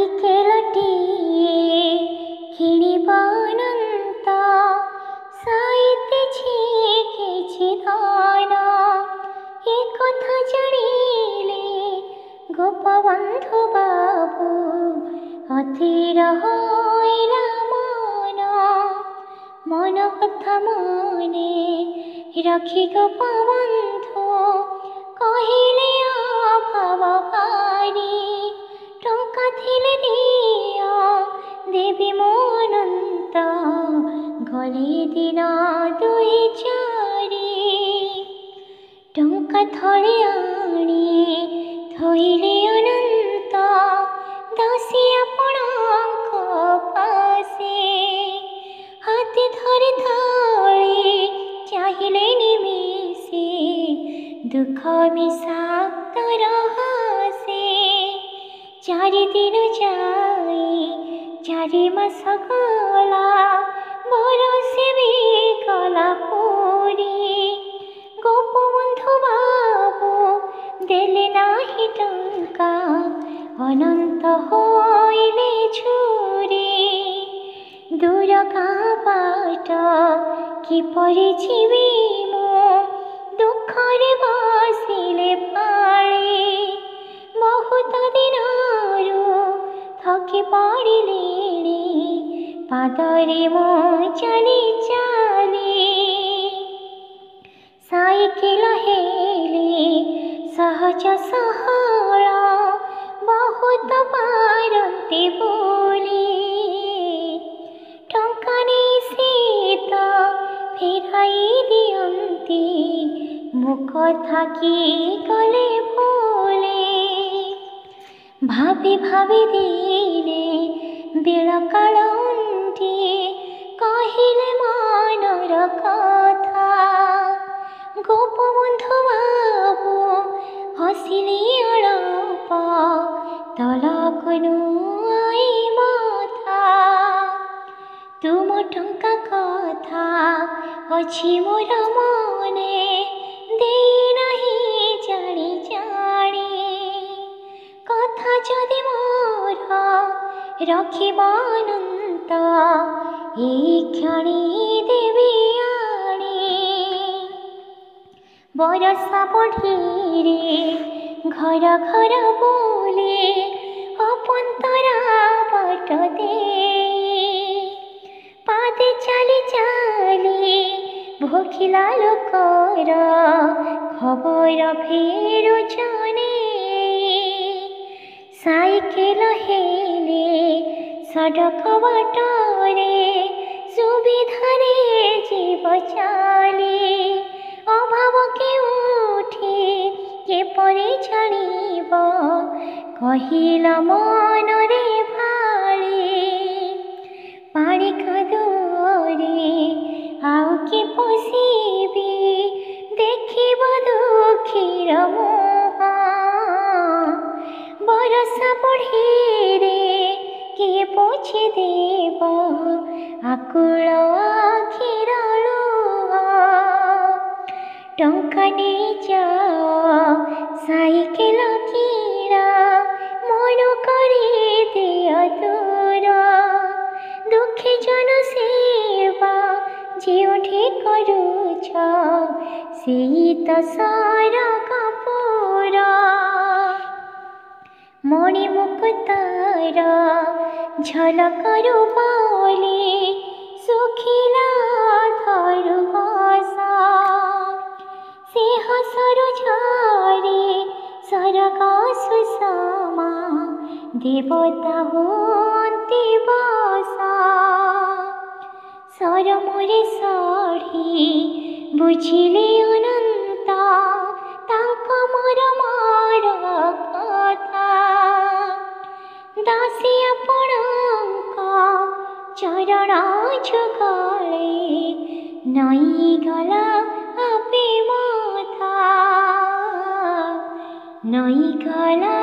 ସାଇକେଲଟିଏ କିଣିବା ଅନନ୍ତ ସାଇତେଛି କିଛି ଧନ। ଏ କଥା ଜାଣିଲେ ଗୋପବନ୍ଧୁ ବାବୁ ଅଧୀର ହୋଇଲା ମନ। ମନ କଥା ମନେ ରଖି ଗୋପବନ୍ଧୁ କହିଲେ ଅଭାବ ଭାରି। ଟଙ୍କା ଥିଲେ ଦିଅ ଦେବି ମୁଁ ଅନନ୍ତ ଗଲେ ଦିନ ଦୁଇ ଚାରି। ଟଙ୍କା ଥଳେ ଆଣି ଥୋଇଲେ ଅନନ୍ତ ଦାସୀ ଆପଣଙ୍କ ପାଶେ। ହାତେ ଧରି ଥାଳି ଚାହିଁଲେ ନିମିଷେ ଦୁଃଖ ମିଶା ତର ହାସେ। ଚାରି ଦିନ ଯାଇ ଚାରି ମାସ ଗଲା ବରଷେ ବି ଗଲା ପୁରୀ। ଗୋପବନ୍ଧୁ ବାବୁ ଦେଲେ ନାହିଁ ଟଙ୍କା ଅନନ୍ତ ହୋଇଲେ ଝୁରି। ଦୂର ଗାଁ ବାଟ କିପରି ଯିବି ମୁଁ ଦୁଃଖରେ ବସିଲେ ପାଳି। ବହୁତ ଦିନରୁ ଥକି ପଡ଼ିଲିଣି ପାଦରେ ମୁଁ ଚାଲି ଚାଲି। ସାଇକେଲ ହେଲେ ସହଜ ସହଳ ବହୁତ ପାରନ୍ତି ବୋଲି। ଟଙ୍କା ନେଇ ସେ ତ ଫେରାଇ ଦିଅନ୍ତି ମୋ କଥା କି କଲେ ଭୁଲେ। ଭାବି ଭାବି ଦିନେ ବେଳ କାଳ ଉଣ୍ଡି କହିଲେ ମନର କଥା। ଗୋପବନ୍ଧୁ ବାବୁ ହସିଲେ ଅଳପ ତଳକୁ ନୁଆଇ ମଥା। ତୁମ ଟଙ୍କା କଥା ଅଛି ମୋର ମନେ ଦେଇ ନାହିଁ ଜାଣି ଜାଣି। କଥା ଯଦି ମୋର ରଖିବ ଅନନ୍ତ ଏଇ କ୍ଷଣି ଦେବି ଆଣି। ବରଷା ବଢ଼ିରେ ଘର ଘର ବୁଲେ ଅପନ୍ତରା ବାଟ ଦେଇ। ପାଦେ ଚାଲି ଚାଲି ଭୋକିଲା ଲୋକର ଖବର ଫେରୁଛନେ। ସାଇକେଲ ହେଲେ ସଡ଼କ ବାଟରେ ସୁବିଧାରେ ଯିବ ଚାଲି। ଅଭାବ କେଉଁଠି କିପରି ଜାଣିବ କହିଲ ମନରେ ଭାଳି। ପାଣି କାଦୁଅରେ ଆଉ କି ପଶିବି ଦେଖିବ ଦୁଃଖୀର ମୁହଁ। ବରଷା ବଢ଼ିରେ କିଏ ପୋଛି ଦେବ ଆକୁଳ ଆଖିର ଲୁହ। ଟଙ୍କା ନେଇ ଯାଅ ସାଇକେଲ କିଣା ମନ କରି ଦିଅ ଦୂର। ଦୁଃଖୀ ଜନ ସେବା ଯେଉଁଠି କରୁଛ ସେଇ ତ ସରଗପୁର। ମଣି ମୁକୁତାର ଝଲକରୁ ବୋଲି ଶୁଖିଲା ଧରୁ ହସ। ସେ ହସରୁ ଝରେ ସରଗ ସୁଷମା ଦେବତା ହୁଅନ୍ତି ବସ। ସରମରେ ସଢ଼ି ବୁଝିଲେ ଅନନ୍ତ ତାଙ୍କ ମରମର କଥା। ଦାସୀ ଆପଣଙ୍କ ଚରଣ ଯୁଗଳେ ନଇଁଗଲା ଆପେ ମଥା। ନଇଁଗଲା